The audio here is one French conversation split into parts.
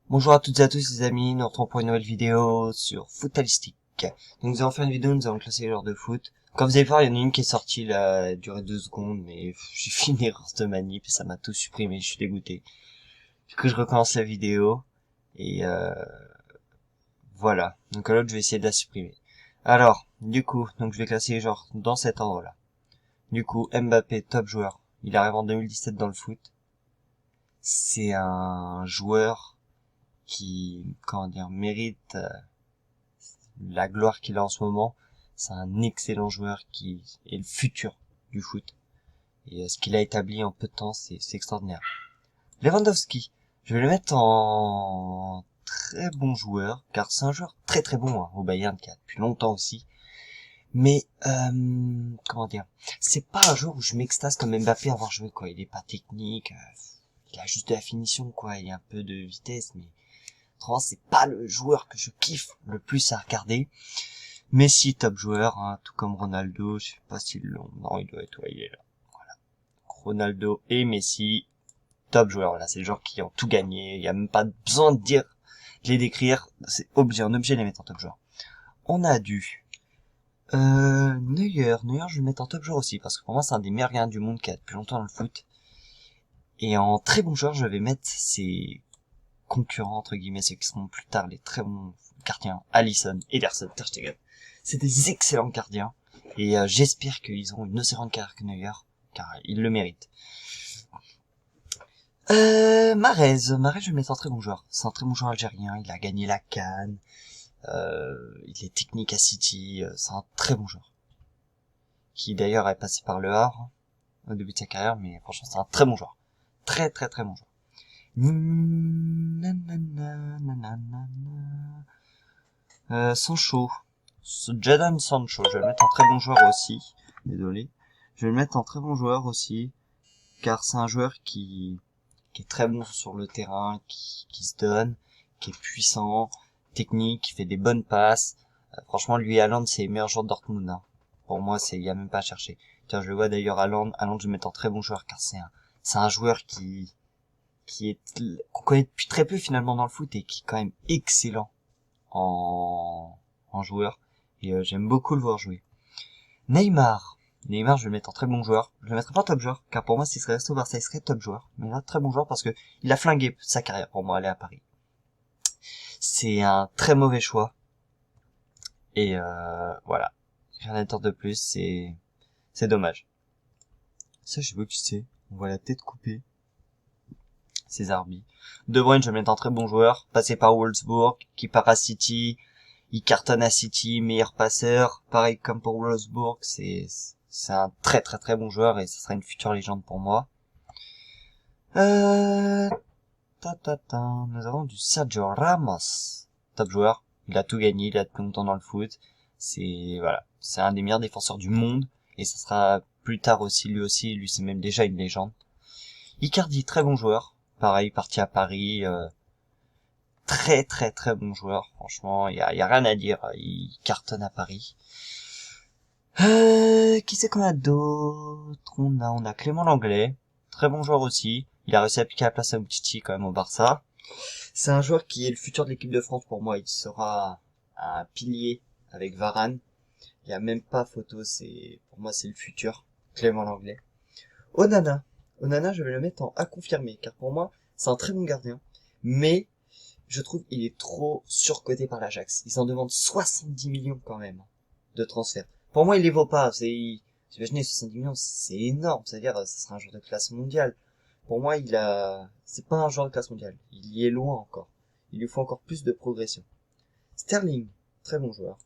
Bonjour à toutes et à tous les amis, nous retrouvons pour une nouvelle vidéo sur Footballistique. Donc nous allons faire une vidéo, nous allons classer les joueurs de foot. Comme vous allez voir, il y en a une qui est sortie là, elle a duré 2 secondes, mais j'ai fait une erreur de manip et ça m'a tout supprimé, je suis dégoûté. Du coup je recommence la vidéo, et voilà. Donc à l'autre je vais essayer de la supprimer. Alors, du coup, donc je vais classer les joueurs dans cet ordre-là. Du coup, Mbappé, top joueur. Il arrive en 2017 dans le foot. C'est un joueur qui, comment dire, mérite la gloire qu'il a en ce moment. C'est un excellent joueur qui est le futur du foot. Et ce qu'il a établi en peu de temps, c'est extraordinaire. Lewandowski, je vais le mettre en très bon joueur, car c'est un joueur très très bon au Bayern, qui a depuis longtemps aussi. Mais, comment dire, c'est pas un joueur où je m'extase comme Mbappé à avoir joué, quoi. Il est pas technique, il a juste de la finition, quoi. Il a un peu de vitesse, mais autrement, c'est pas le joueur que je kiffe le plus à regarder. Messi, top joueur, hein, tout comme Ronaldo, je sais pas s'ils l'ont, non, il doit être, ouais, il est là. Voilà. Ronaldo et Messi, top joueur, là, c'est les joueurs qui ont tout gagné, il y a même pas besoin de dire, de les décrire, c'est obligé, on est obligé de les mettre en top joueur. On a Neuer, je vais le mettre en top joueur aussi, parce que pour moi, c'est un des meilleurs gardiens du monde qui a depuis longtemps dans le foot. Et en très bon joueur, je vais mettre ses concurrents, entre guillemets, ceux qui seront plus tard les très bons gardiens, Alisson, Ederson, Ter Stegen. C'est des excellents gardiens, et j'espère qu'ils auront une aussi grande carrière que Neuer, car ils le méritent. Mahrez, je vais le mettre en très bon joueur. C'est un très bon joueur algérien, il a gagné la CAN, il est technique à City, c'est un très bon joueur. Qui d'ailleurs est passé par le Havre au début de sa carrière, mais franchement c'est un très bon joueur. Très très très bon joueur. Sancho. Jadon Sancho, je vais le mettre en très bon joueur aussi. Désolé. Je vais le mettre en très bon joueur aussi, car c'est un joueur qui est très bon sur le terrain, qui se donne, qui est puissant, technique, qui fait des bonnes passes. Franchement, lui et Haaland, c'est les meilleurs joueurs de Dortmund, hein. Pour moi, il y a même pas à chercher. Tiens, je le vois d'ailleurs Haaland, je vais le mettre en très bon joueur, car c'est un joueur qu'on connaît depuis très peu finalement dans le foot et qui est quand même excellent en joueur. Et j'aime beaucoup le voir jouer. Neymar. Neymar, je vais le mettre en très bon joueur. Je le mettrai pas top joueur, car pour moi, s'il serait resté au Barça, il serait top joueur. Mais là, très bon joueur parce que il a flingué sa carrière pour moi, aller à Paris. C'est un très mauvais choix. Et voilà. Rien à dire de plus, c'est dommage. Ça, je sais pas qui c'est. On voit la tête coupée. C'est Zarbi. De Bruyne, je vais le mettre en très bon joueur. Passé par Wolfsburg, qui part à City. Il cartonne à City, meilleur passeur. Pareil comme pour Wolfsburg, c'est un très très très bon joueur et ce sera une future légende pour moi. Euh, Nous avons du Sergio Ramos. Top joueur. Il a tout gagné, il a depuis longtemps dans le foot. Voilà. C'est un des meilleurs défenseurs du monde. Et ça sera plus tard aussi, lui c'est même déjà une légende. Icardi, très bon joueur. Pareil, parti à Paris, très très très bon joueur. Franchement, y a rien à dire. Il cartonne à Paris. Qui c'est qu'on a d'autres? On a Clément Langlais. Très bon joueur aussi. Il a réussi à piquer la place à Umtiti quand même au Barça. C'est un joueur qui est le futur de l'équipe de France pour moi. Il sera un pilier avec Varane. Il y a même pas photo. Pour moi, c'est le futur. Clément Langlais. Onana. Onana, je vais le mettre en à confirmer, car pour moi, c'est un très bon gardien. Mais, je trouve il est trop surcoté par l'Ajax. Ils en demandent 70 millions quand même de transfert. Pour moi, il les vaut pas. Imaginez 70 millions, c'est énorme. C'est-à-dire, ça sera un joueur de classe mondiale. Pour moi, c'est pas un joueur de classe mondiale. Il y est loin encore. Il lui faut encore plus de progression. Sterling, très bon joueur.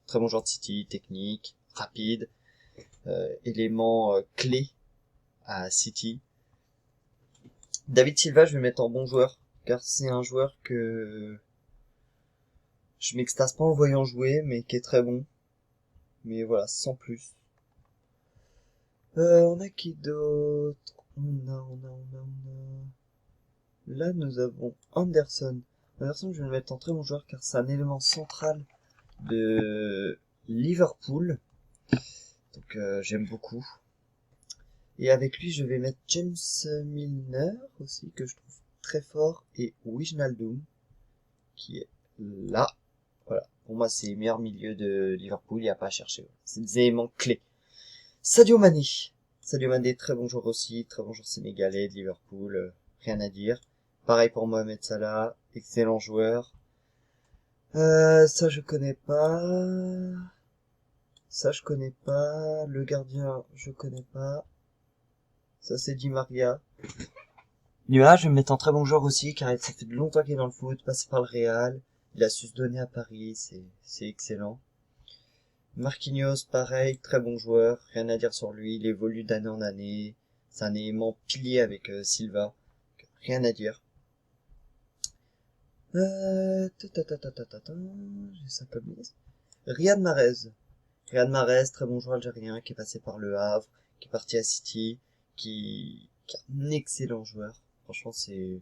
Très bon joueur de City, technique, rapide, élément clé à City. David Silva, je vais mettre en bon joueur, car c'est un joueur que je m'extase pas en le voyant jouer, mais qui est très bon. Mais voilà, sans plus. On a qui d'autre? Là, nous avons Anderson. Anderson, je vais le mettre en très bon joueur, car c'est un élément central de Liverpool. Donc, j'aime beaucoup. Et avec lui, je vais mettre James Milner aussi, que je trouve très fort, et Wijnaldum, qui est là. Voilà. Pour moi, c'est le meilleur milieu de Liverpool, il n'y a pas à chercher. C'est des éléments clés. Sadio Mané. Sadio Mané, très bon joueur aussi, très bon joueur sénégalais de Liverpool, rien à dire. Pareil pour Mohamed Salah, excellent joueur. Ça je connais pas. Ça je connais pas. Le gardien, je connais pas. Ça c'est Di Maria. Di Maria, je vais me mettre en très bon joueur aussi, car ça fait de longtemps qu'il est dans le foot, passé par le Real. Il a su se donner à Paris, c'est excellent. Marquinhos, pareil, très bon joueur, rien à dire sur lui, il évolue d'année en année. C'est un élément pilier avec Silva, rien à dire. J'ai ça comme liste. Riyad Mahrez. Riyad Mahrez, très bon joueur algérien, qui est passé par le Havre, qui est parti à City, qui est un excellent joueur. Franchement, c'est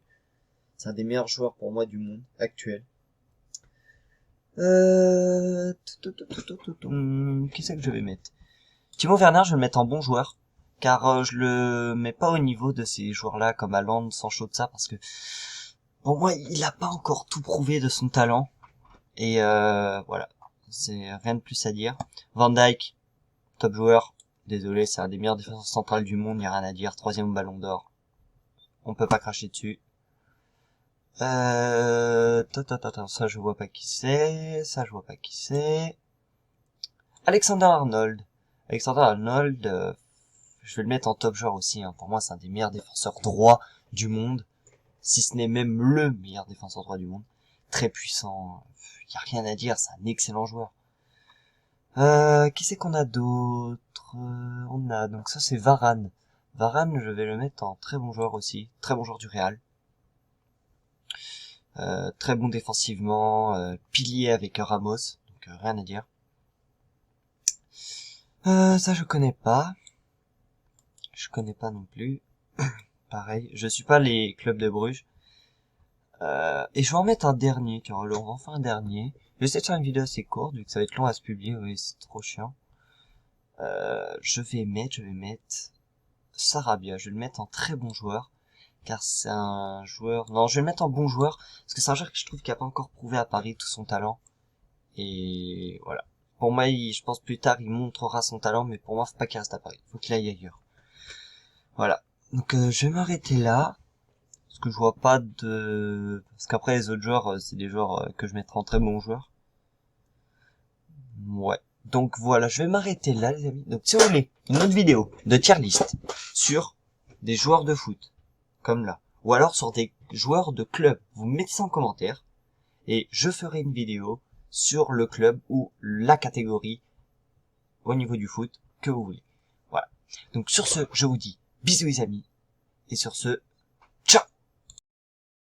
un des meilleurs joueurs pour moi du monde actuel. Qui c'est que je vais mettre? Timo Werner, je vais le mettre en bon joueur, car je le mets pas au niveau de ces joueurs-là comme Haaland, Sancho, de ça, parce que pour moi, il a pas encore tout prouvé de son talent. Et voilà, c'est rien de plus à dire. Van Dijk, top joueur. Désolé, c'est un des meilleurs défenseurs centrales du monde, y a rien à dire. 3e ballon d'or. On peut pas cracher dessus. Ça je vois pas qui c'est. Ça je vois pas qui c'est. Alexander Arnold. Alexander Arnold, je vais le mettre en top joueur aussi. Hein. Pour moi, c'est un des meilleurs défenseurs droits du monde. Si ce n'est même le meilleur défenseur droit du monde. Très puissant. Y a rien à dire, c'est un excellent joueur. Qui c'est qu'on a d'autre? On a, donc ça c'est Varane. Varane, je vais le mettre en très bon joueur aussi. Très bon joueur du Real. Très bon défensivement, pilier avec Ramos, donc rien à dire. Ça je connais pas. Je connais pas non plus. Pareil, je suis pas les clubs de Bruges. Et je vais en mettre un dernier, car on va en faire un dernier. Je vais essayer de faire une vidéo assez courte, vu que ça va être long à se publier, oui, c'est trop chiant. Je vais mettre Sarabia, je vais le mettre en très bon joueur, car c'est un joueur, non, je vais le mettre en bon joueur, parce que c'est un joueur que je trouve qui a pas encore prouvé à Paris tout son talent, et voilà. Pour moi, je pense plus tard, il montrera son talent, mais pour moi, faut pas qu'il reste à Paris, faut qu'il aille ailleurs. Voilà. Donc, je vais m'arrêter là, parce que je vois pas de, parce qu'après, les autres joueurs, c'est des joueurs que je mettrai en très bons joueurs. Ouais. Donc voilà, je vais m'arrêter là, les amis. Donc si vous voulez une autre vidéo de tier list sur des joueurs de foot, comme là, ou alors sur des joueurs de club, vous mettez ça en commentaire, et je ferai une vidéo sur le club ou la catégorie au niveau du foot que vous voulez. Voilà. Donc sur ce, je vous dis bisous les amis, et sur ce, ciao!